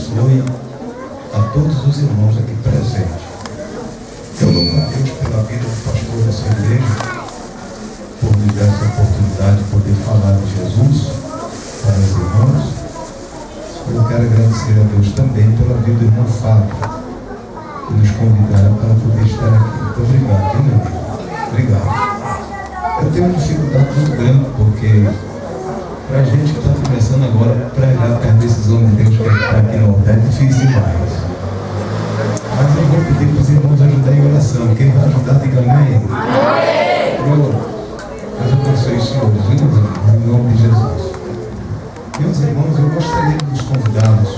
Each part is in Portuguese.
abençoe a todos os irmãos aqui presentes. Eu louvo a Deus pela vida do pastor dessa igreja, por me dar essa oportunidade de poder falar de Jesus para os irmãos. Eu quero agradecer a Deus também pela vida do irmão Fábio, que nos convidaram para poder estar aqui. Muito obrigado, viu, meu amigo? Obrigado. Eu tenho uma dificuldade muito grande, porque para a gente que está começando agora a pregar perto desses homens de Deus que está aqui no altar, é difícil demais. Mas eu vou pedir para os irmãos ajudarem em oração. Quem vai ajudar, diga amém. Deus abençoe os senhores, em nome de Jesus. Meus irmãos, eu gostaria de vos convidá-los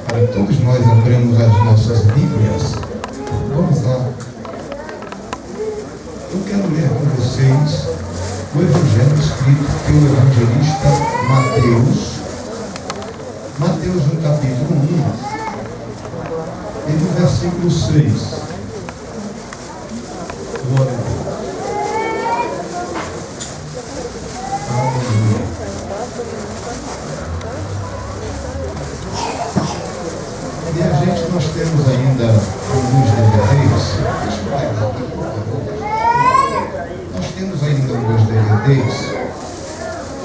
para todos nós abrirmos as nossas Bíblias. Vamos lá. Eu quero ler com vocês o Evangelho escrito pelo evangelista Mateus. Mateus, no capítulo 1, e no versículo 6. Glória a Deus. Aleluia. E a gente, nós temos ainda alguns DVDs. Nós temos ainda alguns DVDs.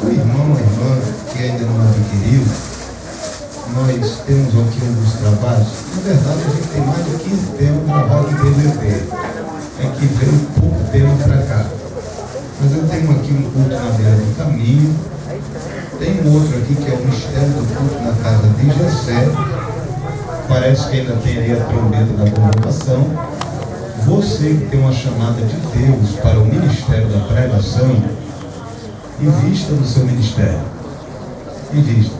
O irmão, a irmã, que ainda não adquiriu, nós temos aqui um dos trabalhos. Na verdade, a gente tem mais de 15 temas gravados em DVD. É que veio pouco tema para cá. Mas eu tenho aqui um culto na beira do caminho. Tem um outro aqui que é o mistério do culto na casa de Jessé. Parece que ainda tem aí a trombeta da convocação. Você que tem uma chamada de Deus para o ministério da pregação, invista no seu ministério. Invista.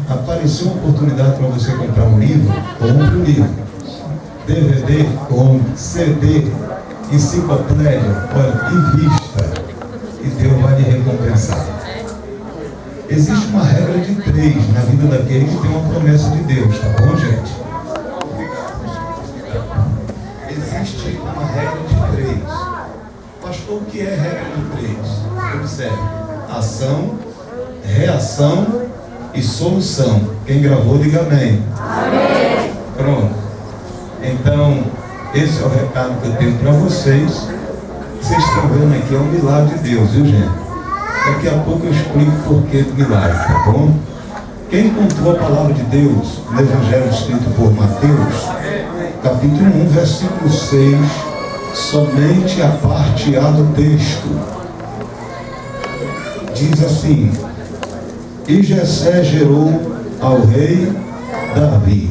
Apareceu uma oportunidade para você comprar um livro, compre um livro. DVD, compre. CD, enciclopédia, olha, invista. E Deus vai lhe recompensar. Existe uma regra de 3 na vida daquele que tem uma promessa de Deus, tá bom, gente? Existe uma regra de 3. Pastor, o que é regra de 3? Observe. Ação, reação e solução. Quem gravou, diga amém. Amém. Pronto. Então, esse é o recado que eu tenho para vocês. Vocês estão vendo aqui, é um milagre de Deus, viu, gente? Daqui a pouco eu explico o porquê do milagre, tá bom? Quem encontrou a palavra de Deus no Evangelho escrito por Mateus, capítulo 1, versículo 6, somente a parte A do texto, diz assim: e Jessé gerou ao rei Davi.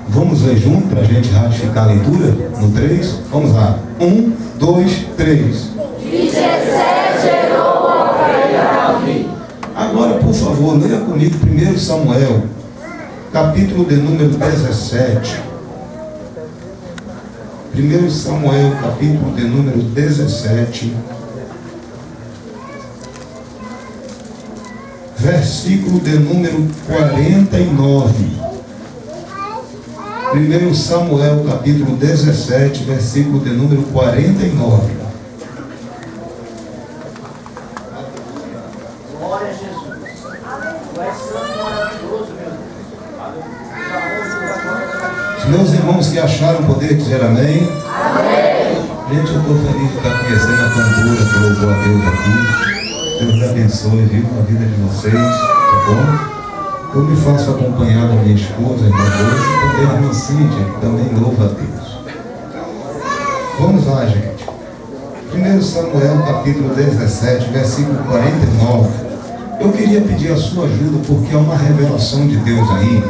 Vamos ler junto para a gente ratificar a leitura? No 3? Vamos lá. 1, 2, 3. E Jessé gerou ao rei Davi. Agora, por favor, leia comigo 1 Samuel, capítulo de número 17. 1 Samuel, capítulo de número 17. Versículo de número 49. 1 Samuel, capítulo 17, versículo de número 49. Glória a Jesus. Tu és santo e maravilhoso, meu Deus. Os meus irmãos que acharam poder dizer amém. Amém. Gente, eu estou feliz de estar conhecendo a cantora que louvou a Deus aqui. Deus abençoe, viu, a vida de vocês, tá bom? Eu me faço acompanhar da minha esposa, irmã Doce, e também a irmã Cíntia, que também louva a Deus. Vamos lá, gente. 1 Samuel, capítulo 17, versículo 49. Eu queria pedir a sua ajuda, porque há uma revelação de Deus aí.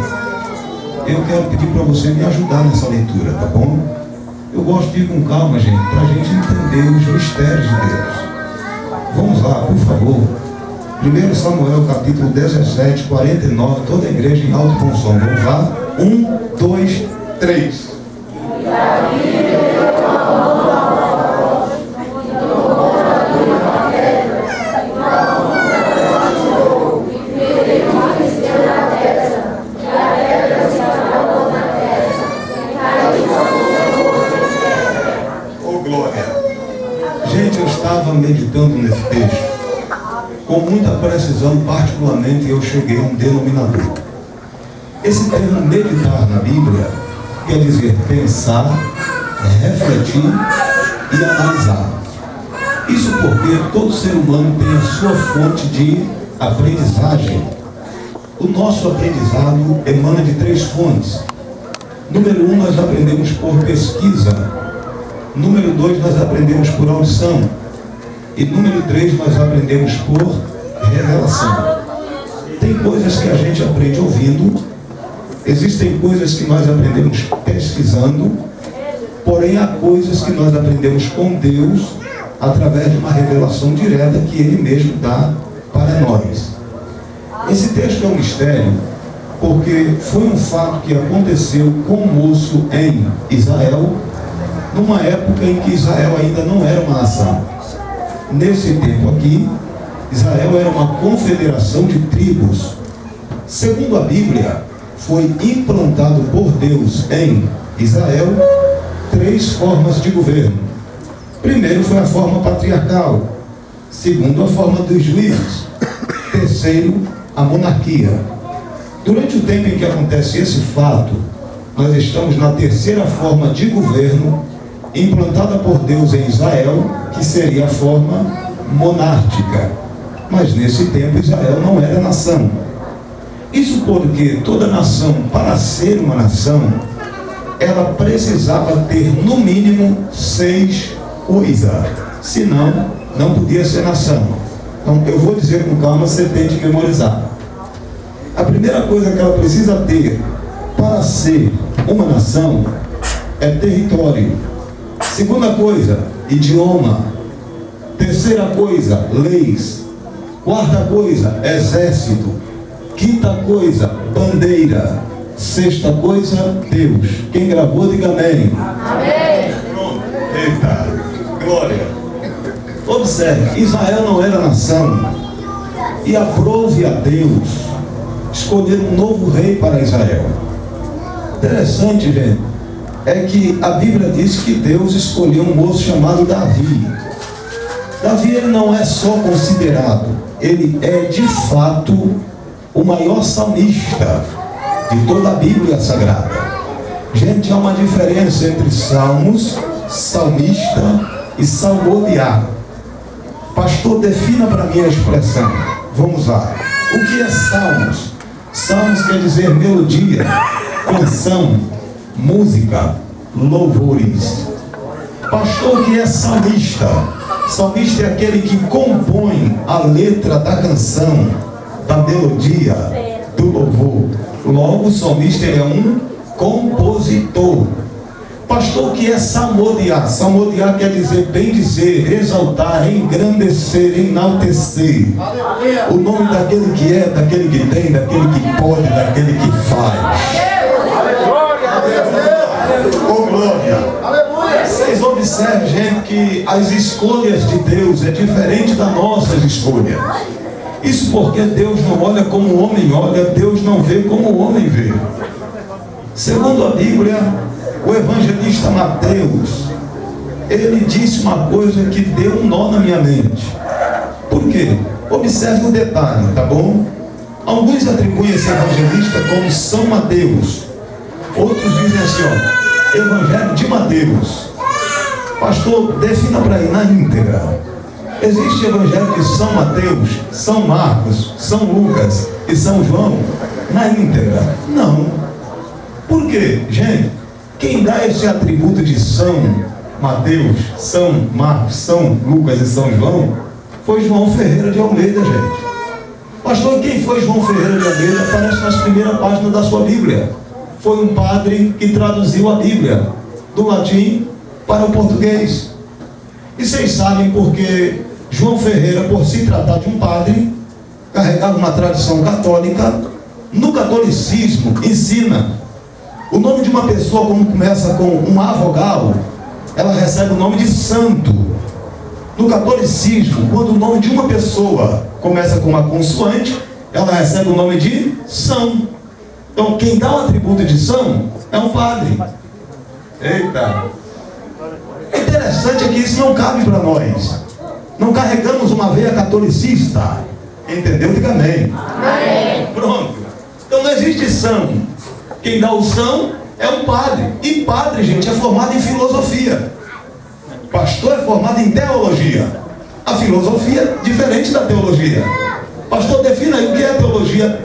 Eu quero pedir para você me ajudar nessa leitura, tá bom? Eu gosto de ir com calma, gente, para a gente entender os mistérios de Deus. Vamos lá, por favor. 1 Samuel, capítulo 17, 49. Toda a igreja em alto bom som. Vamos lá? 1, 2, 3. Oh, glória. Gente, eu estava meditando nesse texto com muita precisão, particularmente eu cheguei a um denominador. Esse termo meditar na Bíblia quer dizer pensar, refletir e analisar. Isso porque todo ser humano tem a sua fonte de aprendizagem. O nosso aprendizado emana de 3 fontes. Número 1, nós aprendemos por pesquisa. Número 2, nós aprendemos por audição. E número 3, nós aprendemos por revelação. Tem coisas que a gente aprende ouvindo, existem coisas que nós aprendemos pesquisando, porém há coisas que nós aprendemos com Deus através de uma revelação direta que Ele mesmo dá para nós. Esse texto é um mistério, porque foi um fato que aconteceu com um moço em Israel, numa época em que Israel ainda não era uma nação. Nesse tempo aqui, Israel era uma confederação de tribos. Segundo a Bíblia, foi implantado por Deus em Israel 3 formas de governo. Primeiro foi a forma patriarcal. Segundo, a forma dos juízes. Terceiro, a monarquia. Durante o tempo em que acontece esse fato, nós estamos na 3ª forma de governo implantada por Deus em Israel, que seria a forma monárquica. Mas nesse tempo Israel não era nação. Isso porque toda nação, para ser uma nação, ela precisava ter no mínimo 6 coisas. Senão, não podia ser nação. Então eu vou dizer com calma, você tente memorizar. A primeira coisa que ela precisa ter para ser uma nação é território. Segunda coisa, idioma. Terceira coisa, leis. Quarta coisa, exército. Quinta coisa, bandeira. Sexta coisa, Deus. Quem gravou, diga amém. Amém. Pronto. Eita, glória. Observe, Israel não era nação. E aprove a Deus escolher um novo rei para Israel. Interessante, gente, é que a Bíblia diz que Deus escolheu um moço chamado Davi. Davi, ele não é só considerado, ele é de fato o maior salmista de toda a Bíblia Sagrada. Gente, há uma diferença entre salmos, salmista e salmodiar. Pastor, defina para mim a expressão. Vamos lá. O que é salmos? Salmos quer dizer melodia, canção, música, louvores. Pastor, o que é salmista? Salmista é aquele que compõe a letra da canção, da melodia, do louvor. Logo, o salmista é um compositor. Pastor, o que é salmodiar? Salmodiar quer dizer bendizer, exaltar, engrandecer, enaltecer. O nome daquele que é, daquele que tem, daquele que pode, daquele que faz. Oh, glória! Vocês observem, gente, que as escolhas de Deus é diferente das nossas escolhas. Isso porque Deus não olha como o homem olha, Deus não vê como o homem vê. Segundo a Bíblia, o evangelista Mateus, ele disse uma coisa que deu um nó na minha mente. Por quê? Observe o detalhe, tá bom? Alguns atribuem esse evangelista como São Mateus. Outros dizem assim, ó, Evangelho de Mateus. Pastor, defina para aí na íntegra. Existe evangelho de São Mateus, São Marcos, São Lucas e São João na íntegra? Não. Por quê? Gente, quem dá esse atributo de São Mateus, São Marcos, São Lucas e São João foi João Ferreira de Almeida, gente. Pastor, quem foi João Ferreira de Almeida? Aparece nas primeiras páginas da sua Bíblia. Foi um padre que traduziu a Bíblia do latim para o português. E vocês sabem porque João Ferreira, por se tratar de um padre, carregava uma tradição católica. No catolicismo ensina o nome de uma pessoa, quando começa com um A vogal, ela recebe o nome de santo. No catolicismo, quando o nome de uma pessoa começa com uma consoante, ela recebe o nome de São. Então quem dá o atributo de São é um padre. Eita! Interessante é que isso não cabe para nós. Não carregamos uma veia catolicista. Entendeu? Diga amém. Amém. Pronto. Então não existe são. Quem dá o são é um padre. E padre, gente, é formado em filosofia. Pastor é formado em teologia. A filosofia é diferente da teologia. Pastor, defina aí o que é teologia.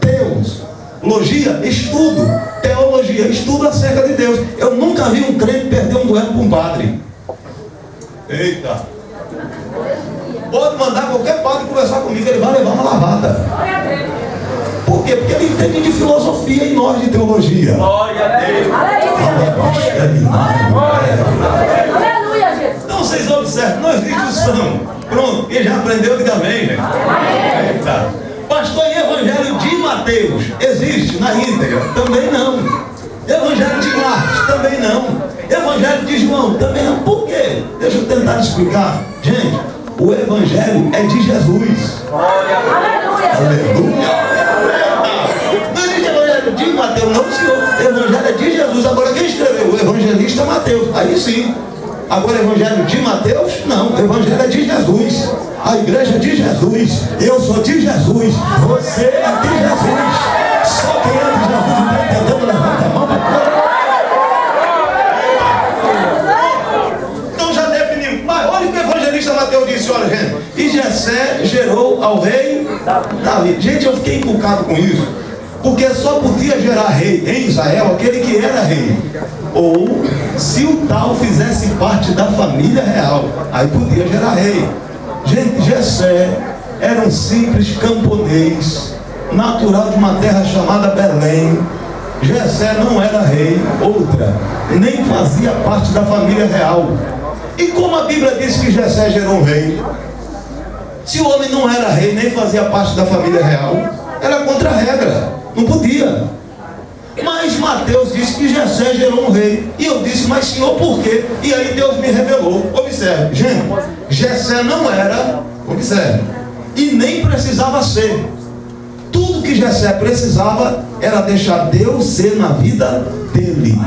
Deus. Logia, estudo. Teologia, estudo acerca de Deus. Eu nunca vi um crente perder um duelo com um padre. Eita. Pode mandar qualquer padre conversar comigo, ele vai levar uma lavada. Por quê? Porque ele entende de filosofia e nós de teologia. Glória a Deus. Aleluia, Jesus. Então vocês observam, não existe o são. Pronto, quem já aprendeu, diga amém, gente. Eita. Pastor, e Evangelho de Mateus existe na íntegra? Também não. Evangelho de Marcos? Também não. Evangelho de João? Também não. Por quê? Deixa eu tentar explicar. Gente, o Evangelho é de Jesus. Aleluia. Não existe Evangelho de Mateus, não, senhor. O Evangelho é de Jesus. Agora quem escreveu? O evangelista Mateus. Aí sim. Agora, Evangelho de Mateus, não. O Evangelho é de Jesus. A igreja é de Jesus. Eu sou de Jesus. Você é de Jesus. Só quem é de Jesus está entendendo, levanta a mão para fora. Então já definimos. Mas olha o que o evangelista Mateus disse, olha, gente. E Jessé gerou ao rei Davi. Gente, eu fiquei encucado com isso. Porque só podia gerar rei em Israel aquele que era rei. Ou se o tal fizesse parte da família real, aí podia gerar rei. Gente, Jessé era um simples camponês, natural de uma terra chamada Belém. Jessé não era rei, outra, nem fazia parte da família real. E como a Bíblia diz que Jessé gerou um rei? Se o homem não era rei, nem fazia parte da família real, era contra a regra, não podia. Mas Mateus disse que Jessé gerou um rei. E eu disse, mas senhor, por quê? E aí Deus me revelou. Observe, gente, Jessé não era, observe, e nem precisava ser. Tudo que Jessé precisava era deixar Deus ser na vida dele.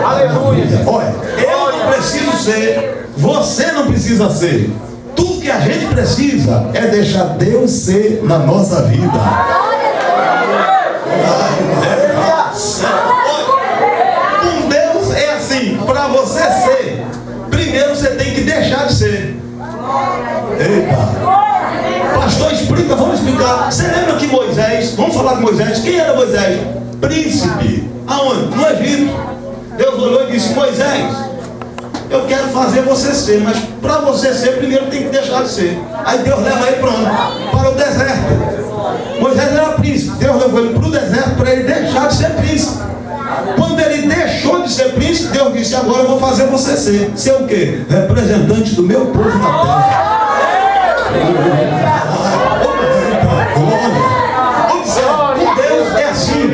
Aleluia. Olha, eu não preciso ser, você não precisa ser. Tudo que a gente precisa é deixar Deus ser na nossa vida. Com Deus é assim, para você ser, primeiro você tem que deixar de ser. Eita. Pastor, explica, vamos explicar. Você lembra que Moisés, vamos falar de Moisés, quem era Moisés? Príncipe. Aonde? No Egito. Deus olhou e disse, Moisés, eu quero fazer você ser, mas para você ser, primeiro tem que deixar de ser. Aí Deus leva ele para o deserto. Moisés era príncipe, Deus levou ele para o deserto para ele deixar de ser príncipe. Quando ele deixou de ser príncipe, Deus disse, agora eu vou fazer você ser. Ser o quê? Representante do meu povo na terra. Com Deus é assim.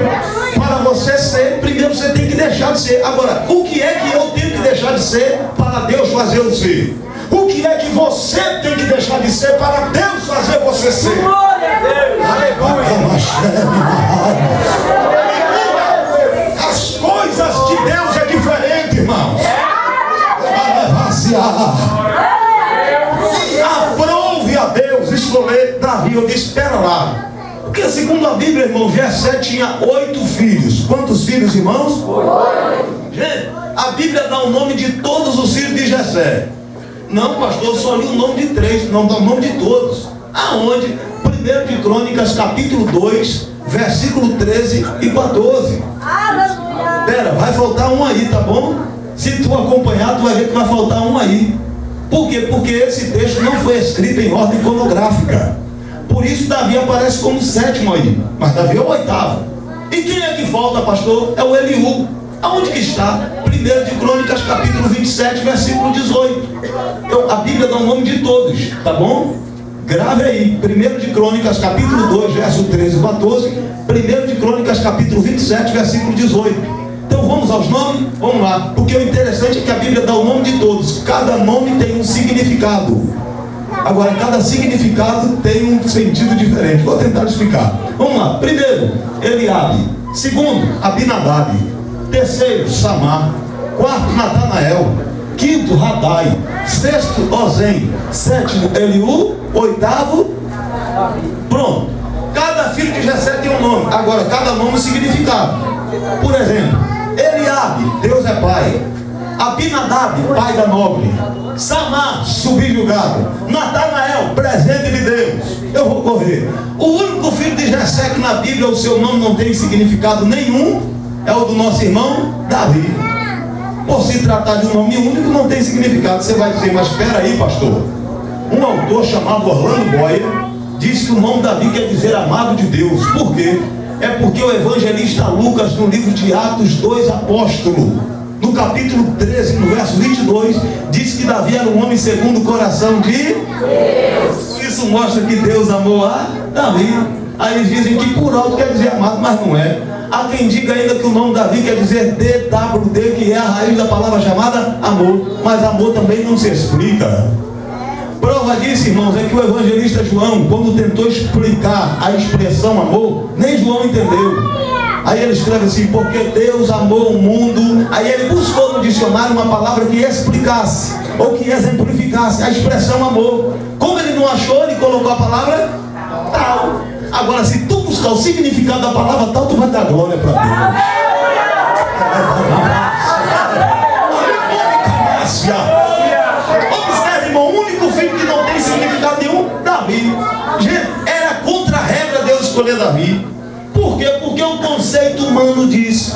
Para você ser, primeiro você tem que deixar de ser. Agora, o que é que eu tenho que deixar de ser para Deus fazer eu ser? O que é que você tem que deixar de ser para Deus fazer você ser? As coisas de Deus é diferente, irmãos. E aprove a Deus. Escolher Davi. Eu disse, espera lá. Porque segundo a Bíblia, irmão, Jessé tinha 8 filhos. Quantos filhos, irmãos? 8. Gente, a Bíblia dá o nome de todos os filhos de Jessé. Não, pastor, só li o nome de 3, não dá o nome de todos. Aonde? 1 de Crônicas, capítulo 2, versículo 13 e 14. Aleluia. Pera, vai faltar um aí, tá bom? Se tu acompanhar, tu vai ver que vai faltar um aí. Por quê? Porque esse texto não foi escrito em ordem cronográfica. Por isso Davi aparece como 7º aí. Mas Davi é o 8º. E quem é que falta, pastor? É o Eliú. Aonde que está? 1 de Crônicas, capítulo 27, versículo 18. Então, a Bíblia dá o nome de todos, tá bom? Grave aí, 1 de Crônicas, capítulo 2, verso 13 e 14. 1 de Crônicas, capítulo 27, versículo 18. Então, vamos aos nomes? Vamos lá. Porque o interessante é que a Bíblia dá o nome de todos. Cada nome tem um significado. Agora, cada significado tem um sentido diferente. Vou tentar explicar. Vamos lá. Primeiro, Eliabe. Segundo, Abinadab. Terceiro, Samar. Quarto, Natanael. Quinto, Radai. Sexto, Ozem. Sétimo, Eliú. Oitavo, pronto. Cada filho de Jessé tem um nome. Agora, cada nome é significado. Por exemplo, Eliabe, Deus é pai. Abinadab, pai da nobre. Samar, subjugado. Natanael, presente de Deus. Eu vou correr. O único filho de Jessé que na Bíblia o seu nome não tem significado nenhum é o do nosso irmão Davi. Por se tratar de um nome único, não tem significado. Você vai dizer, mas espera aí, pastor. Um autor chamado Orlando Boyer diz que o nome Davi quer dizer amado de Deus. Por quê? É porque o evangelista Lucas, no livro de Atos 2, apóstolo, no capítulo 13, no verso 22, diz que Davi era um homem segundo o coração de Deus. Isso mostra que Deus amou a Davi. Aí eles dizem que por alto quer dizer amado, mas não é. Há quem diga ainda que o nome Davi quer dizer DWD, que é a raiz da palavra chamada amor. Mas amor também não se explica. Prova disso, irmãos, é que o evangelista João, quando tentou explicar a expressão amor, nem João entendeu. Aí ele escreve assim, porque Deus amou o mundo. Aí ele buscou no dicionário uma palavra que explicasse, ou que exemplificasse a expressão amor. Como ele não achou, ele colocou a palavra tal. Agora, se tu buscar o significado da palavra tal, tu vai dar glória para Deus. Observe, irmão, o único filho que não tem significado nenhum, Davi. Gente, era contra a regra Deus escolher Davi. Por quê? Porque o conceito humano diz,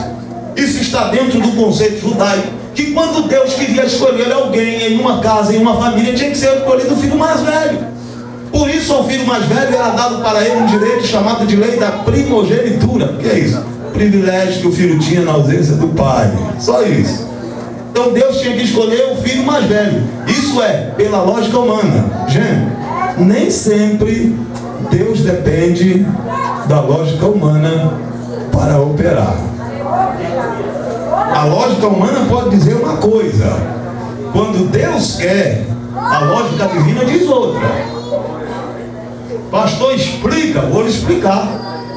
isso está dentro do conceito judaico, que quando Deus queria escolher alguém em uma casa, em uma família, tinha que ser escolhido o filho mais velho. Por isso ao filho mais velho era dado para ele um direito chamado de lei da primogenitura. O que é isso? Privilégio que o filho tinha na ausência do pai. Só isso. Então Deus tinha que escolher o filho mais velho. Isso é, pela lógica humana. Gente, nem sempre Deus depende da lógica humana para operar. A lógica humana pode dizer uma coisa. Quando Deus quer, a lógica divina diz outra. Pastor, explica. Vou lhe explicar.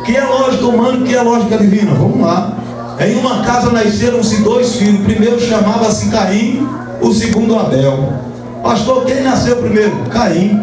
Que é lógica humana, que é lógica divina. Vamos lá. Em uma casa nasceram-se dois filhos. O primeiro chamava-se Caim, o segundo Abel. Pastor, quem nasceu primeiro? Caim.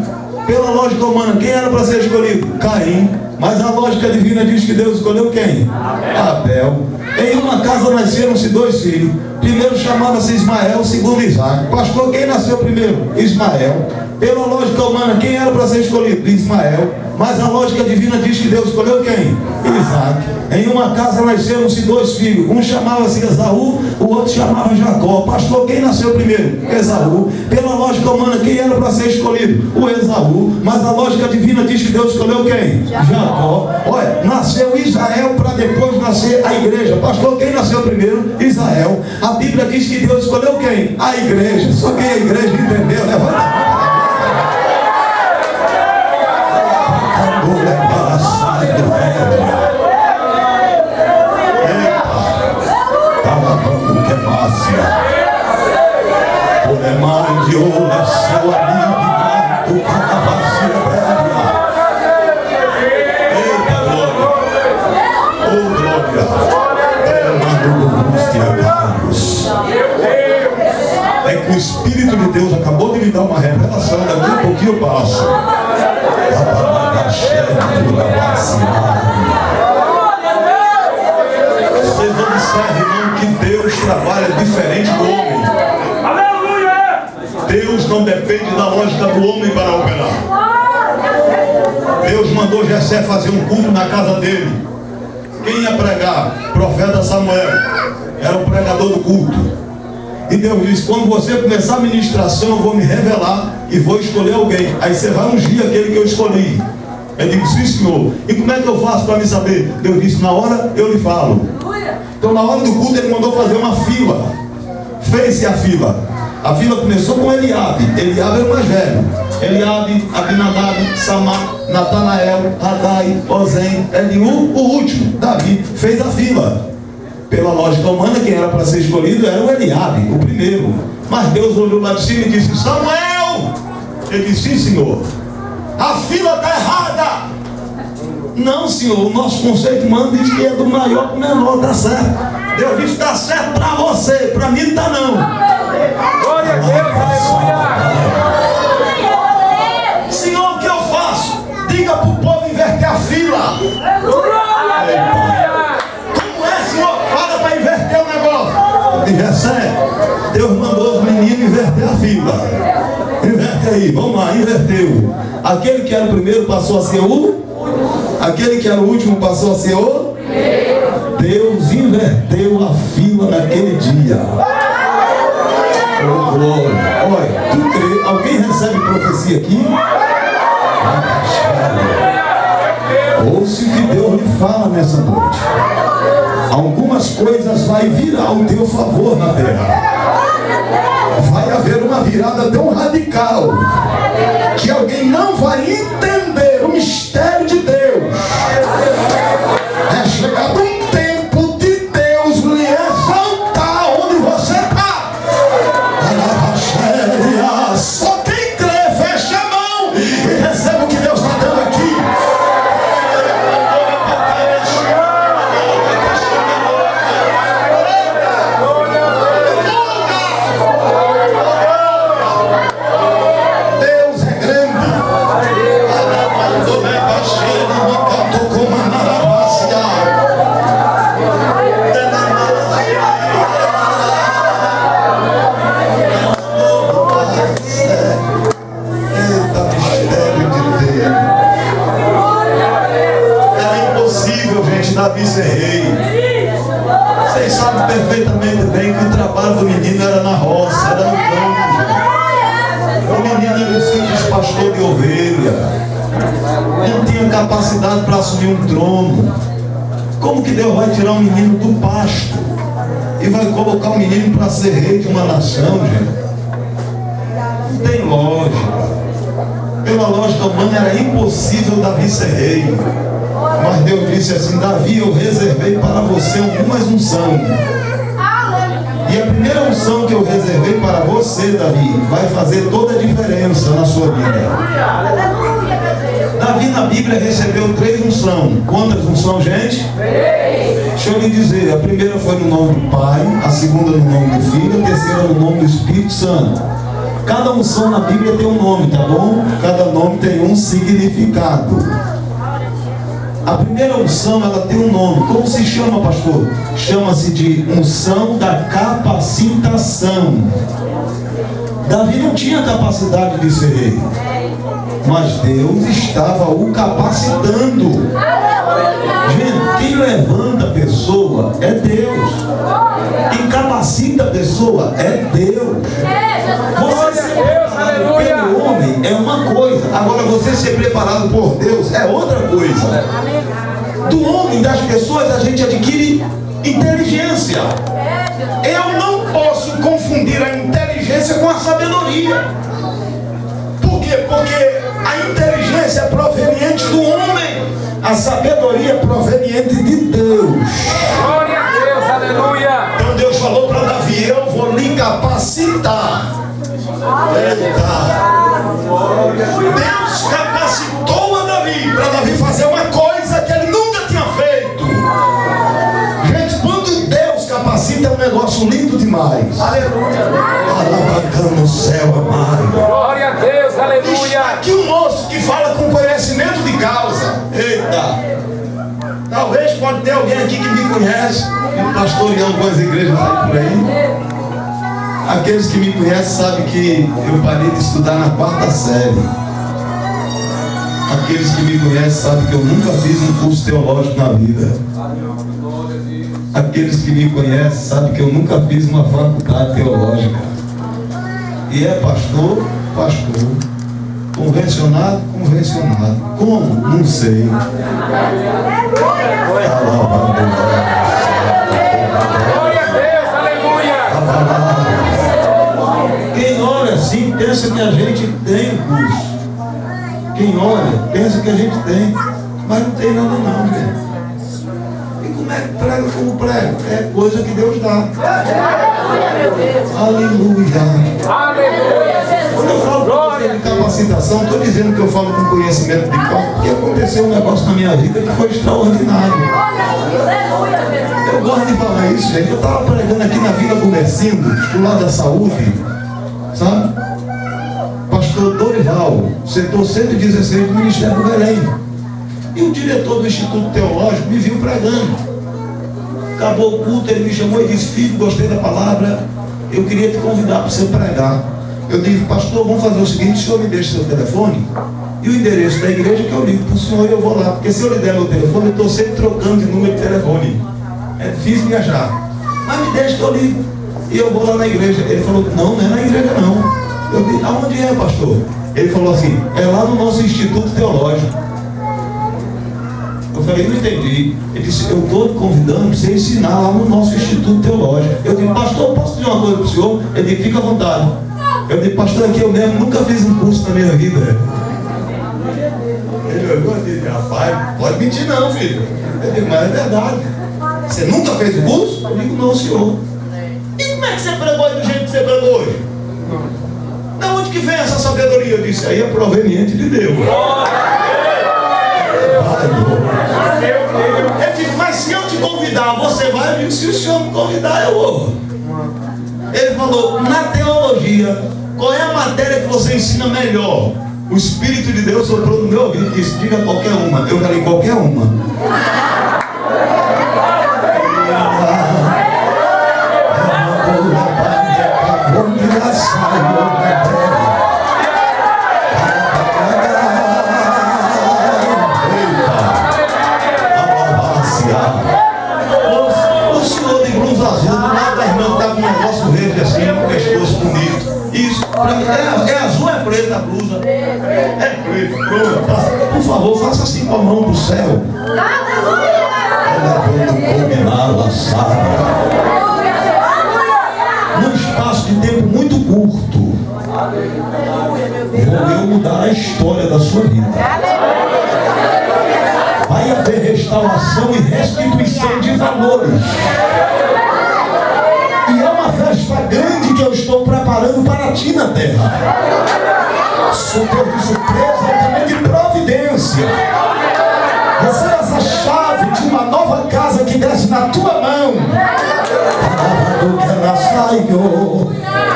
Pela lógica humana, quem era para ser escolhido? Caim. Mas a lógica divina diz que Deus escolheu quem? Abel. Em uma casa nasceram-se dois filhos. Primeiro chamava-se Ismael, segundo Isaac. Pastor, quem nasceu primeiro? Ismael. Pela lógica humana, quem era para ser escolhido? Ismael. Mas a lógica divina diz que Deus escolheu quem? Isaac. Em uma casa nasceram-se dois filhos. Um chamava-se Esaú, o outro chamava Jacó. Pastor, quem nasceu primeiro? Esaú. Pela lógica humana, quem era para ser escolhido? O Esaú. Mas a lógica divina diz que Deus escolheu quem? Jacó. Olha, nasceu Israel para depois nascer a igreja. Pastor, quem nasceu primeiro? Israel. A Bíblia diz que Deus escolheu quem? A igreja. Só quem a igreja entendeu, levanta a mão. É que o Espírito de Deus acabou de me dar uma revelação, daqui a pouquinho eu passo. Vocês observam, irmão, que Deus trabalha diferente do homem. Deus não depende da lógica do homem para operar. Deus mandou Jessé fazer um culto na casa dele. Quem ia pregar? Profeta Samuel. Era o pregador do culto. E Deus disse, quando você começar a ministração, eu vou me revelar e vou escolher alguém. Aí você vai ungir aquele que eu escolhi. Ele disse, sim, senhor. E como é que eu faço para me saber? Deus disse, na hora eu lhe falo. Então na hora do culto ele mandou fazer uma fila. Fez-se a fila. A fila começou com Eliabe. Eliabe era o mais velho. Eliabe, Abinadab, Samar, Natanael, Radai, Ozem, Eliú, o último, Davi. Fez a fila. Pela lógica humana, quem era para ser escolhido era o Eliabe, o primeiro. Mas Deus olhou lá de cima e disse, Samuel! Ele disse, sim, senhor. A fila está errada. Não, senhor, o nosso conceito humano diz que é do maior para o menor, está certo. Deus disse, está certo para você, para mim não está não. Glória a Deus, aleluia. Senhor, o que eu faço? Diga para o povo inverter a fila. Como é, Senhor? Fala para inverter o negócio. E Jessé, Deus mandou os meninos inverter a fila. Inverte aí, vamos lá, inverteu. Aquele que era o primeiro passou a ser o? Aquele que era o último passou a ser o? Deus inverteu a fila naquele dia. Oh, glória. Olha, tu crê? Alguém recebe profecia aqui? Ouça o que Deus lhe fala nessa noite. Algumas coisas vai virar ao teu favor na terra. Vai haver uma virada tão radical que alguém não vai entender o mistério de Deus. É chegado um tempo de Deus lhe exaltar onde você está. Só quem crê, fecha a mão e recebe o que Deus está dando aqui. Deus é grande. Davi ser rei. Vocês sabem perfeitamente bem que o trabalho do menino era na roça, era no campo. O menino era um simples pastor de ovelha. Não tinha capacidade para assumir um trono. Como que Deus vai tirar um menino do pasto e vai colocar um menino para ser rei de uma nação, gente? Não tem lógica. Pela lógica humana era impossível Davi ser rei. Mas Deus disse assim: Davi, eu reservei para você algumas unções. E a primeira unção que eu reservei para você, Davi, vai fazer toda a diferença na sua vida. Davi na Bíblia recebeu 3 unções. Quantas unções, gente? 3. Deixa eu lhe dizer, a primeira foi no nome do Pai, a segunda no nome do Filho, a terceira no nome do Espírito Santo. Cada unção na Bíblia tem um nome, tá bom? Cada nome tem um significado. A primeira unção, ela tem um nome. Como se chama, pastor? Chama-se de unção da capacitação. Davi não tinha capacidade de ser rei, mas Deus estava o capacitando. Gente, quem levanta a pessoa é Deus. Quem capacita a pessoa é Deus. Você ser preparado pelo homem é uma coisa. Agora você ser preparado por Deus é outra coisa. Do homem, das pessoas, a gente adquire inteligência. Eu não posso confundir a inteligência com a sabedoria. Por quê? Porque a inteligência é proveniente do homem, a sabedoria é proveniente de Deus. Glória a Deus, aleluia. Então Deus falou para Davi: eu vou lhe capacitar. Deus capacitou a Davi para Davi fazer uma coisa que ele nunca tinha feito. Gente, quando Deus capacita, é um negócio lindo demais. Aleluia. No céu, amado. Glória a Deus, aleluia. Está aqui um moço que fala com conhecimento de causa. Eita. Talvez pode ter alguém aqui que me conhece, e pastoreando algumas igrejas aí por aí. Aqueles que me conhecem sabem que eu parei de estudar na 4ª série. Aqueles que me conhecem sabem que eu nunca fiz um curso teológico na vida. Aqueles que me conhecem sabem que eu nunca fiz uma faculdade teológica. E é pastor, pastor. Convencionado, convencionado. Como? Não sei. Glória a Deus, aleluia. Quem olha assim pensa que a gente tem curso. Quem olha pensa que a gente tem, mas não tem nada não, gente. E como é que prega como prega? É coisa que Deus dá. Aleluia. Aleluia. Quando eu falo para você de capacitação, estou dizendo que eu falo com conhecimento de causa, porque aconteceu um negócio na minha vida que foi extraordinário. Eu gosto de falar isso, gente. Eu estava pregando aqui na Vila Gumercindo, do lado da saúde, sabe? Pastor Dorival, setor 116 do Ministério do Belém. E o o diretor do Instituto Teológico me viu pregando. Acabou o culto, ele me chamou e disse: filho, gostei da palavra, eu queria te convidar para você pregar. Eu disse: pastor, vamos fazer o seguinte, o senhor me deixa seu telefone e o endereço da igreja que eu ligo para o senhor e eu vou lá, porque se eu lhe der meu telefone, eu estou sempre trocando de número de telefone, é difícil me achar, mas me deixa que eu ligo e eu vou lá na igreja. Ele falou: não é na igreja não. Eu disse: aonde é, pastor? Ele falou assim: é lá no nosso Instituto Teológico. Eu falei: não entendi. Ele disse: eu estou te convidando para você ensinar lá no nosso Instituto Teológico. Eu disse: pastor, posso dizer uma coisa para o senhor? Ele disse: fica à vontade. Eu disse: pastor, aqui eu mesmo nunca fiz um curso na minha vida. Ele olhou e disse: rapaz, pode mentir não, filho. Eu disse: mas é verdade. Você nunca fez o curso? Eu digo: não, senhor. E como é que você pregou do jeito que você pregou hoje? Da onde que vem essa sabedoria? Eu disse: aí é proveniente de Deus. Eu disse: mas se eu te convidar, você vai? Eu digo: se o senhor me convidar, eu vou. Ele falou: na teologia, qual é a matéria que você ensina melhor? O Espírito de Deus soprou no meu ouvido e disse: diga qualquer uma. Eu falei: qualquer uma. O senhor de blusa azul, do lado da irmã que está com um negócio verde assim, um pescoço bonito. Isso, é azul, é preta a blusa. É preto, pronto. Por favor, faça assim com a mão do céu. Num espaço de tempo muito curto, vou eu mudar a história da sua vida. Vai haver restauração e restituição de valores. E é uma festa grande que eu estou preparando para ti na terra. Sou Deus de surpresa e também de providência. Receba essa chave de uma nova casa que desce na tua mão.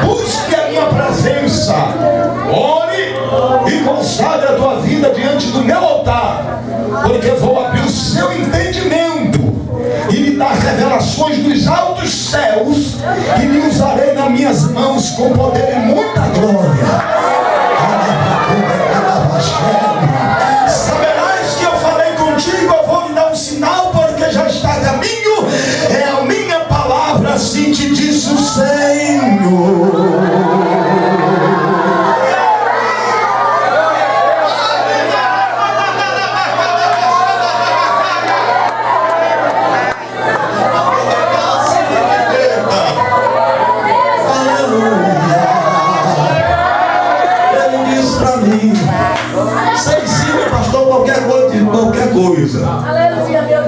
Busque a minha presença. Ore e consagre a tua vida diante do meu altar, porque vou abrir o seu entendimento e lhe dar revelações dos altos céus, e lhe usarei nas minhas mãos com poder e muita glória. Saberás que eu falei contigo, eu vou lhe dar um sinal, porque já está a caminho. É a minha palavra, assim te disse o Senhor.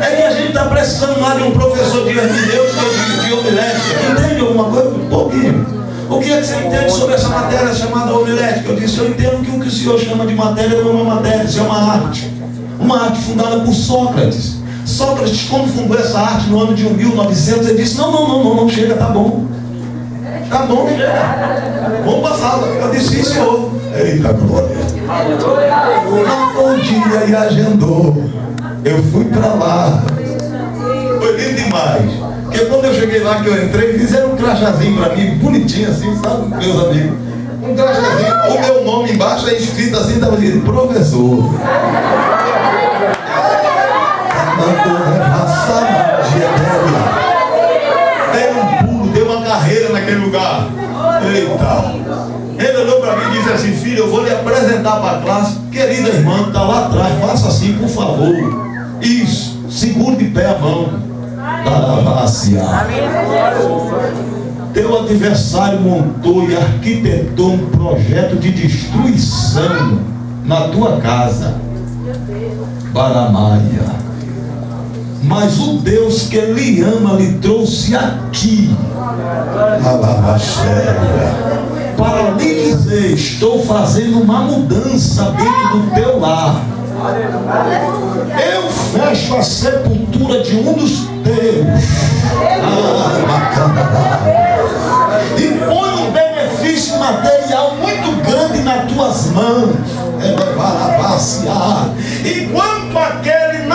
É que a gente está precisando mais de um professor de Deus de homilética. Entende alguma coisa? Um pouquinho. O que é que você entende sobre essa matéria chamada homilética? Eu disse: eu entendo que o que o senhor chama de matéria não é uma matéria, isso é uma arte. Uma arte fundada por Sócrates. Sócrates, quando fundou essa arte no ano de 1900, ele disse: não, chega, tá bom. Tá bom, chega. Vamos passar. Eu disse: sim, senhor. Eita glória. Marcou o dia e agendou. Eu fui para lá. Foi lindo demais. Porque quando eu cheguei lá, que eu entrei, fizeram um crachazinho para mim, bonitinho assim, sabe, meus amigos? Um crachazinho, o meu nome embaixo é escrito assim, estava dizendo: professor. Deu um pulo, deu uma carreira naquele lugar. Eita. Ele olhou para mim e disse assim: filho, eu vou lhe apresentar para a classe. Querida irmã, está lá atrás, faça assim, por favor. Isso, segure de pé a mão. Teu adversário montou e arquitetou um projeto de destruição na tua casa, Baramaia. Mas o Deus que lhe ama lhe trouxe aqui, para lhe dizer: estou fazendo uma mudança dentro do teu lar. Eu fecho a sepultura de um dos teus e põe um benefício material muito grande nas tuas mãos. Enquanto aquele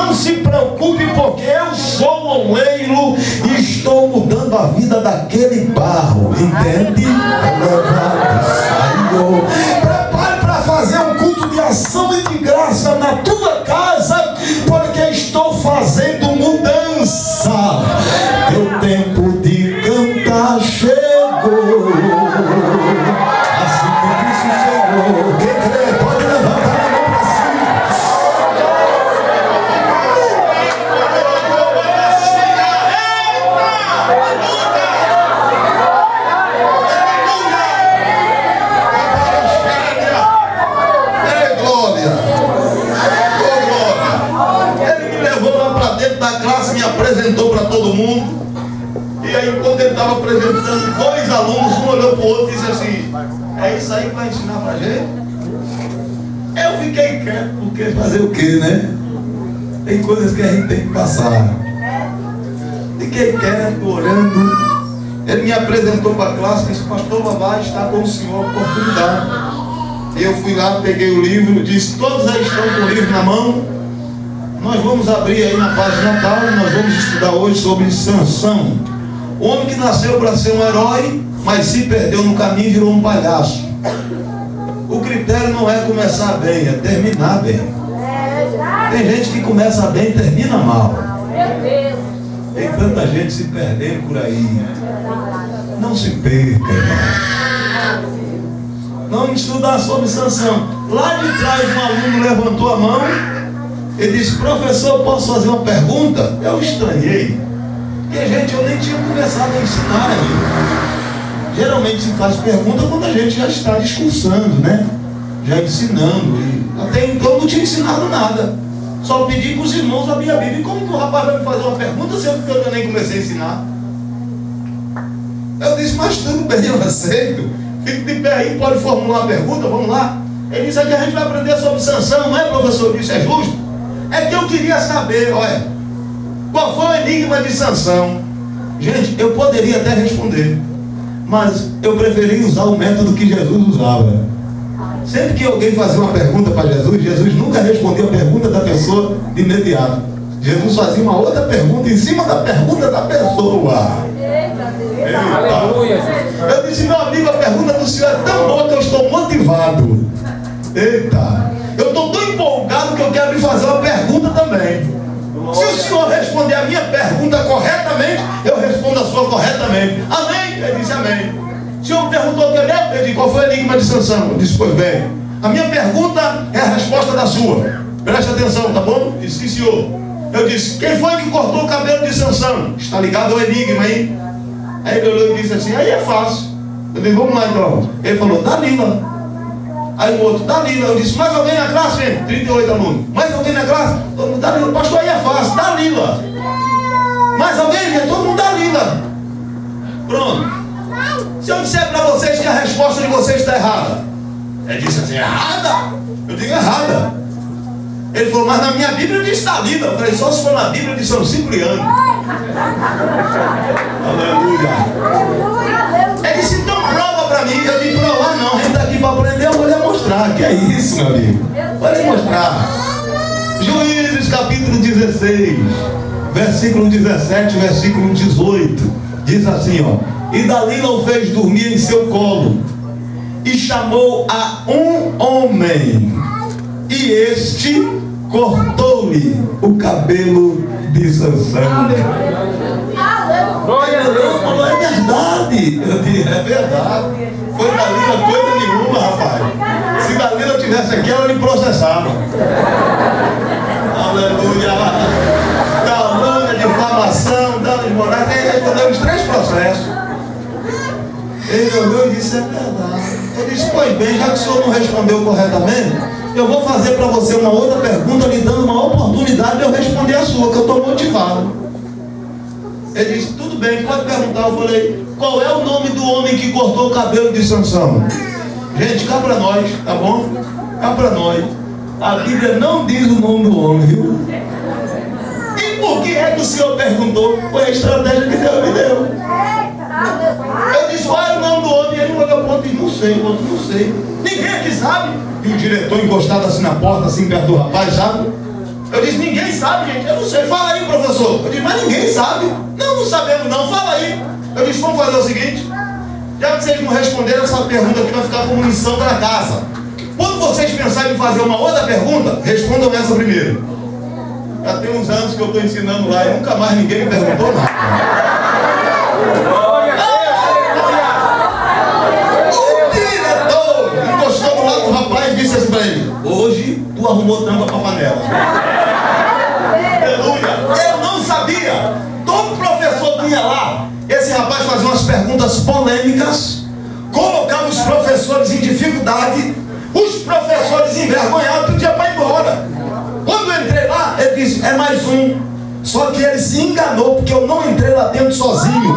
porque eu sou o oleiro e estou mudando a vida daquele barro. Entende? Prepare para fazer um culto de ação e de graça na tua casa, porque estou fazendo mudança. Teu tempo de cantar chegou. Assim que disse o Senhor. Quem crê pode levantar a mão para Ei, glória! Ele me levou lá para dentro da classe, me apresentou para todo mundo. E aí, quando ele estava apresentando, 2 alunos, um olhou para o outro e disse assim: é isso aí que vai ensinar para a gente? Eu fiquei quieto, porque fazer o quê, né? Tem coisas que a gente tem que passar. Fiquei quieto, olhando. Ele me apresentou para a classe e disse: pastor Babá, está com o senhor a oportunidade. E eu fui lá, peguei o livro, disse: todos aí estão com o livro na mão. Nós vamos abrir aí na página tal, nós vamos estudar hoje sobre Sansão. O homem que nasceu para ser um herói, mas se perdeu no caminho e virou um palhaço. O critério não é começar bem, é terminar bem. Tem gente que começa bem e termina mal. Tem tanta gente se perdendo por aí. Não se perca, irmão. Vamos estudar sobre Sansão. Lá de trás um aluno levantou a mão e disse: professor, posso fazer uma pergunta? Eu estranhei. Porque, gente, eu nem tinha começado a ensinar ainda. Geralmente se faz pergunta quando a gente já está discursando, né? Já ensinando. E até então não tinha ensinado nada. Só pedi para os irmãos abrir a Bíblia. E como que o rapaz vai me fazer uma pergunta se eu nem comecei a ensinar? Eu disse: mas tudo bem, eu aceito. Fique de pé aí, pode formular uma pergunta, vamos lá. Ele disse: aqui a gente vai aprender sobre Sansão, não é, professor? Isso é justo? É que eu queria saber, olha, qual foi o enigma de Sansão? Gente, eu poderia até responder, mas eu preferi usar o método que Jesus usava. Sempre que alguém fazia uma pergunta para Jesus, Jesus nunca respondia a pergunta da pessoa de imediato. Jesus fazia uma outra pergunta em cima da pergunta da pessoa. Eita. Aleluia. Eu disse: meu amigo, a pergunta do senhor é tão boa que eu estou motivado. Eita, eu estou tão empolgado que eu quero lhe fazer uma pergunta também. Se o senhor responder a minha pergunta corretamente, eu respondo a sua corretamente. Amém? Ele disse amém. O senhor perguntou o que eu disse: qual foi o enigma de Sansão? Eu disse: pois bem, a minha pergunta é a resposta da sua. Preste atenção, tá bom? Ele disse: sim, senhor. Eu disse: quem foi que cortou o cabelo de Sansão? Está ligado ao enigma, hein? Aí ele olhou e disse assim: aí é fácil. Eu disse: vamos lá então. Ele falou: Dalila. Aí o outro: Dalila. Eu disse: mais alguém na classe, gente? 38 alunos. Mais alguém na classe? Todo mundo: Dalila. Pastor, aí é fácil. Dalila. Mais alguém, gente? Todo mundo: Dalila. Pronto. Se eu disser para vocês que a resposta de vocês está errada, ele disse assim: errada? Eu digo: errada. Ele falou: mas na minha Bíblia diz Dalila. Eu falei: só se for na Bíblia de São Cipriano. Aleluia. Ele disse: então prova para mim. Eu disse: provar não, a gente está aqui para aprender, eu vou lhe mostrar. Que é isso, meu amigo? Vou lhe mostrar. Juízes capítulo 16, versículo 17, versículo 18. Diz assim, ó: e Dalila o fez dormir em seu colo, e chamou a um homem, e este cortou-lhe o cabelo de Sansão. Glória a Deus. Falou: é verdade. Eu disse: é verdade. Foi Dalila coisa nenhuma, rapaz. Se Dalila tivesse aqui, ela lhe processava. Aleluia. Calúnia, difamação, danos morais. Ele respondeu os 3 processos. Ele olhou e disse: é verdade. Eu disse: pois bem, já que o senhor não respondeu corretamente, eu vou fazer para você uma outra pergunta, lhe dando uma oportunidade de eu responder a sua, que eu estou motivado. Ele disse: tudo bem, pode perguntar. Eu falei: qual é o nome do homem que cortou o cabelo de Sansão? Gente, cá para nós, tá bom? Cá para nós. A Bíblia não diz o nome do homem, viu? E por que é que o senhor perguntou? Foi a estratégia que Deus me deu. Eu disse: qual é o nome do homem? E ele olhou para o outro e não sei, o outro não sei. Ninguém aqui sabe. E o diretor encostado assim na porta, assim perto do rapaz, sabe? Eu disse, ninguém sabe, gente. Eu não sei. Fala aí, professor. Eu disse, mas ninguém sabe. Não, não sabemos não. Fala aí. Eu disse, vamos fazer o seguinte. Já que vocês não responderam essa pergunta aqui, vai ficar como lição para casa. Quando vocês pensarem em fazer uma outra pergunta, respondam essa primeiro. Já tem uns anos que eu estou ensinando lá e nunca mais ninguém me perguntou nada. O diretor encostou do lado do rapaz e disse assim para ele: hoje tu arrumou tampa para panela. Aleluia! Eu não sabia. Todo professor vinha lá. Esse rapaz fazia umas perguntas polêmicas, colocava os professores em dificuldade, os professores envergonhados, pediam para ir embora. Quando eu entrei lá, ele disse, é mais um. Só que ele se enganou, porque eu não entrei lá dentro sozinho.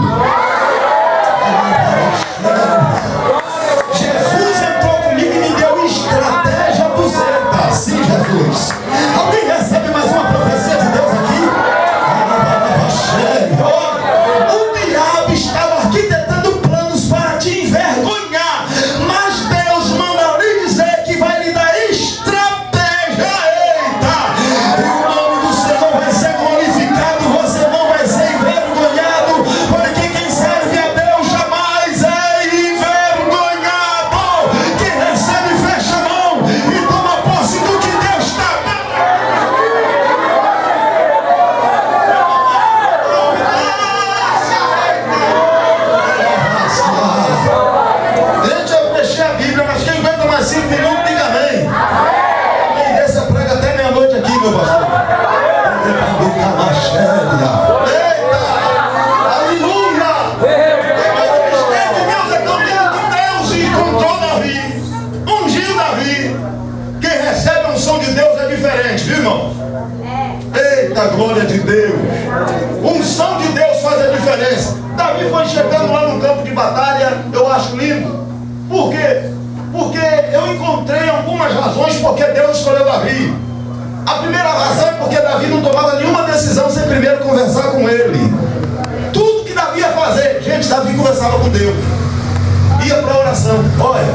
Jesus entrou comigo e me deu estratégia buzeta. Sim, Jesus. Alguém recebe mais uma profecia de Deus aqui? O diabo estava arquitetando planos para te envergonhar, mas Deus manda lhe dizer que vai lhe dar estratégia. Eita! O nome do Senhor vai ser glorificado, você não vai ser envergonhado, porque quem serve a Deus jamais é envergonhado. Quem recebe, fecha a mão e toma posse do que Deus está dando. Gente, eu fechei a Bíblia, mas quem aguenta mais 5 minutos, diga amém. Amém desse eu prego até meia-noite aqui, meu pastor. Eita! Aleluia! O mistério de Deus é que Deus encontrou Davi, ungiu Davi. Quem recebe a unção de Deus é diferente, viu, irmão? Eita, glória de Deus! Unção de Deus faz a diferença. Davi foi chegando lá no campo de batalha, eu acho lindo. Por quê? Porque eu encontrei algumas razões porque Deus escolheu Davi. A primeira razão é porque Davi não tomava nenhuma decisão sem primeiro conversar com ele. Tudo que Davi ia fazer, gente, Davi conversava com Deus. Ia para a oração. Olha,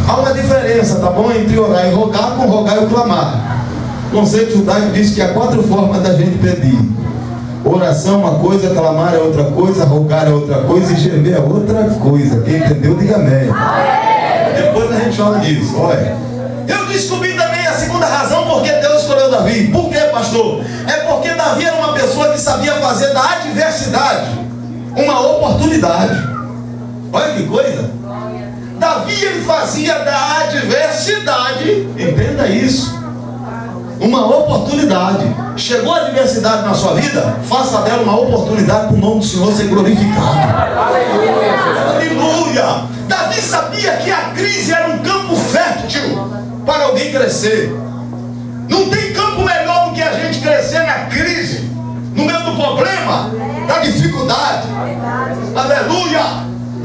há uma diferença, tá bom? Entre orar e rogar com rogar e clamar. O conceito judaico diz que há 4 formas da gente pedir. Oração é uma coisa, clamar é outra coisa, rogar é outra coisa e gemer é outra coisa. Quem entendeu, diga amém. Depois a gente fala disso. Olha, eu descobri também a segunda razão porque Deus escolheu Davi. Por quê, pastor? É porque Davi era uma pessoa que sabia fazer da adversidade uma oportunidade. Olha que coisa. Davi, ele fazia da adversidade, entenda isso, uma oportunidade. Chegou a adversidade na sua vida, faça dela uma oportunidade para o nome do Senhor ser glorificado. Aleluia! Davi sabia que a crise era um campo fértil para alguém crescer. Não tem campo melhor do que a gente crescer na crise, no meio do problema, da dificuldade. Aleluia!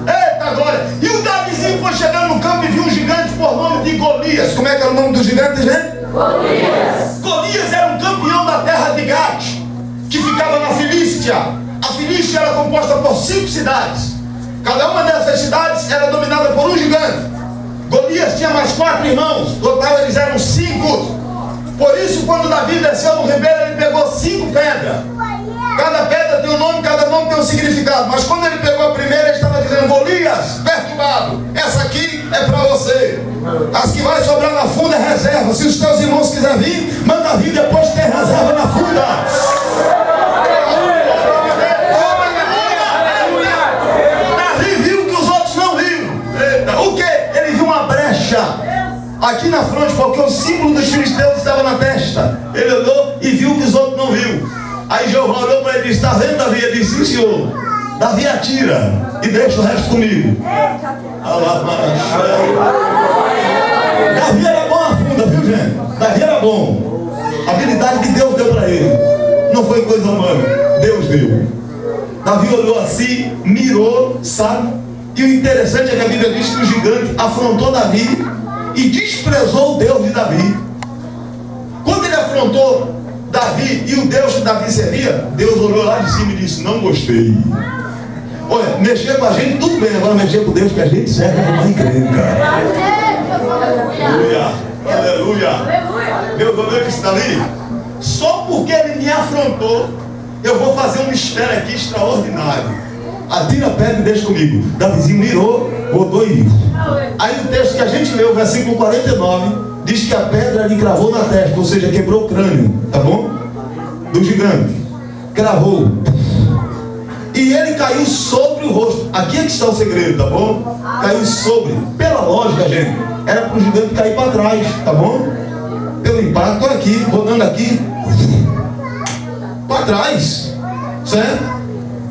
Eita glória! E o Davizinho foi chegando no campo e viu um gigante por nome de Golias. Como é que era o nome do gigante, gente? Golias. Golias era um campeão da terra de Gat, que ficava na Filístia. A Filístia era composta por 5 cidades. Cada uma dessas cidades era dominada por um gigante. Golias tinha mais 4 irmãos. Total eles eram 5. Por isso, quando Davi desceu no ribeiro, ele pegou 5 pedras. Cada pedra tem um nome, cada nome tem um significado. Mas quando ele pegou a primeira, ele estava dizendo: Golias, perturbado, essa aqui é para você. As que vai sobrar na funda é reserva. Se os teus irmãos quiserem vir, manda vir, depois tem reserva na funda. Davi viu que os outros não viram. O que? Ele viu uma brecha aqui na fronte, porque o símbolo dos filisteus estava na testa. Ele olhou e viu que os outros não viram. Aí Jeová olhou para ele e disse: está vendo, Davi? Ele disse: sim, senhor. Davi, atira e deixa o resto comigo. Davi era bom a funda, viu, gente? Davi era bom. A habilidade que Deus deu para ele não foi coisa humana, Deus deu. Davi olhou assim, mirou, sabe? E o interessante é que a Bíblia diz que o gigante afrontou Davi e desprezou o Deus de Davi. Quando ele afrontou Davi e o Deus que Davi servia, Deus olhou lá de cima e disse: não gostei. Olha, mexer com a gente tudo bem, agora mexer com Deus que a gente serve é uma encrenca. Aleluia, aleluia. Meu goleiro que está ali, só porque ele me afrontou, eu vou fazer um mistério aqui extraordinário. Atira a pedra e deixa comigo. Davizinho mirou, botou e viu. Aí o texto que a gente leu, versículo 49, diz que a pedra lhe cravou na testa, ou seja, quebrou o crânio, tá bom? Do gigante. Cravou. E ele caiu sobre o rosto. Aqui é que está o segredo, tá bom? Caiu sobre. Pela lógica, gente, era para o gigante cair para trás, tá bom? Pelo impacto, aqui, rodando aqui, para trás, certo?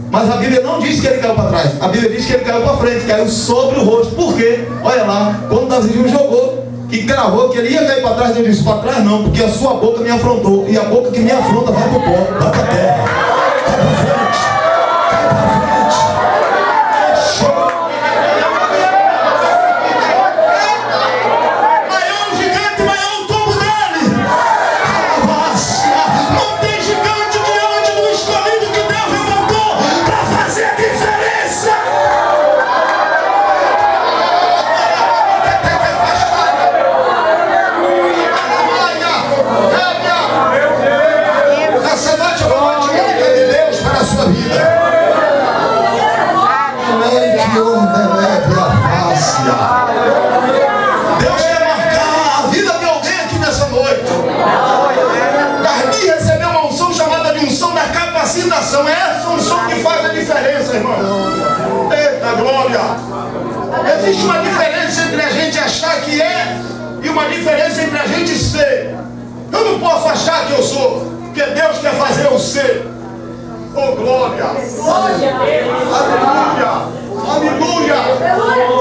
Mas a Bíblia não diz que ele caiu para trás. A Bíblia diz que ele caiu para frente, caiu sobre o rosto. Por quê? Olha lá, quando Davi jogou, que cravou que ele ia cair para trás, ele disse: para trás não, porque a sua boca me afrontou. E a boca que me afronta vai para o pó, vai para a terra. Cai para frente. Cai para frente. Maior o gigante, maior o tombo dele. Não tem gigante diante do escolhido que Deus levantou para fazer a diferença. Essa noite é uma noite única de Deus para a sua vida. Deus quer marcar a vida de alguém aqui nessa noite. Davi recebeu uma unção chamada de unção da capacitação. É essa unção que faz a diferença, irmão. Eita glória! Existe uma diferença entre a gente achar que é e uma diferença entre a gente ser. Eu não posso achar que eu sou, porque Deus quer fazer eu ser. Oh glória! Aleluia! Aleluia!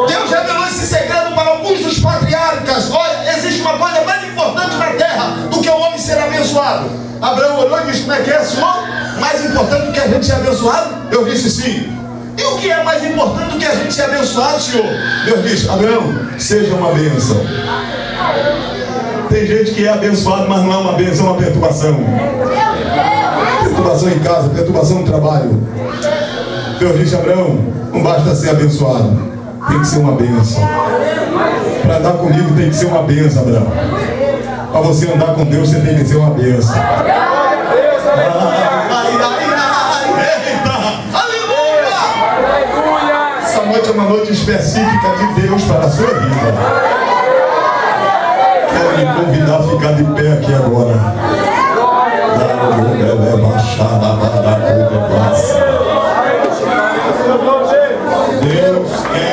Deus revelou esse segredo para alguns dos patriarcas. Olha, existe uma coisa mais importante na terra do que o homem ser abençoado. Abraão olhou e disse: como é que é, Senhor? Mais importante do que a gente ser abençoado? Eu disse sim. E o que é mais importante do que a gente ser abençoado, Senhor? Deus disse: Abraão, seja uma bênção. Tem gente que é abençoado, mas não é uma bênção, é uma perturbação. Perturbação em casa, perturbação no trabalho. Deus disse: Abraão, não basta ser abençoado, tem que ser uma bênção. Para andar comigo tem que ser uma bênção, Abraão. Para você andar com Deus, você tem que ser uma bênção. Aleluia! Essa noite é uma noite específica de Deus para a sua vida.